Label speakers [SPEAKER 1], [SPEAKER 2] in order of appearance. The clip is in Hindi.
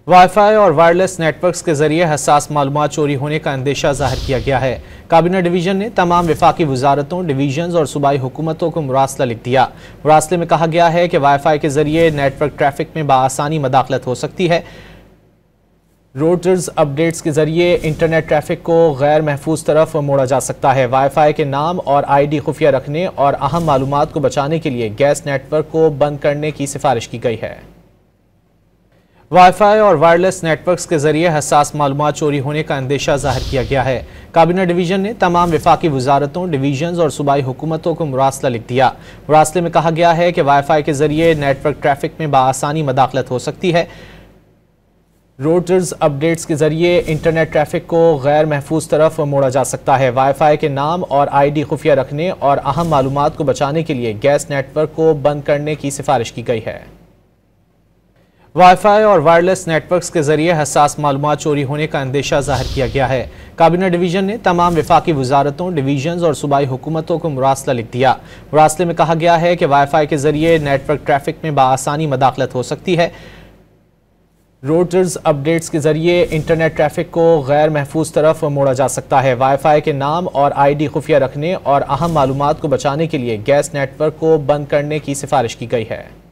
[SPEAKER 1] वाईफाई और वायरलेस नेटवर्क्स के जरिए हसास मालूमात चोरी होने का अंदेशा जाहिर किया गया है। काबीना डिवीजन ने तमाम वफाकी वजारतों, डिवीजन और सूबाई हुकूमतों को मुरासला लिख दिया। मुरासले में कहा गया है कि वाईफाई के जरिए नेटवर्क ट्रैफिक में बाआसानी मदाखलत हो सकती है। रोटर्स अपडेट्स के जरिए इंटरनेट ट्रैफिक को गैर महफूज तरफ मोड़ा जा सकता है। वाईफाई के नाम और ID खुफिया रखने और अहम मालूमात को बचाने के लिए गैस नेटवर्क को बंद करने की सिफारिश की गई है। वाईफाई और वायरलेस नेटवर्क्स के जरिए हसास मालूमात चोरी होने का अंदेशा जाहिर किया गया है। काबीना डिवीजन ने तमाम वफाकी वजारतों, डिवीजन और सूबाई हुकूमतों को मुरासला लिख दिया। मुरासले में कहा गया है कि वाईफाई के जरिए नेटवर्क ट्रैफिक में बाआसानी मदाखलत हो सकती है। रोटर्स अपडेट्स के जरिए इंटरनेट ट्रैफिक को गैर महफूज तरफ मोड़ा जा सकता है। वाईफाई के नाम और ID खुफिया रखने और अहम मालूमात को बचाने के लिए गैस नेटवर्क को बंद करने की सिफारिश की गई है। वाईफाई और वायरलेस नेटवर्क्स के जरिए हसास मालूमात चोरी होने का अंदेशा जाहिर किया गया है। काबीना डिवीजन ने तमाम वफाकी वजारतों, डिवीजन और सूबाई हुकूमतों को मुरासला लिख दिया। मुरासले में कहा गया है कि वाईफाई के जरिए नेटवर्क ट्रैफिक में बाआसानी मदाखलत हो सकती है। रोटर्स अपडेट्स के जरिए इंटरनेट ट्रैफिक को गैर महफूज तरफ मोड़ा जा सकता है। वाईफाई के नाम और ID खुफिया रखने और अहम मालूमात को बचाने के लिए गैस नेटवर्क को बंद करने की सिफारिश की गई है।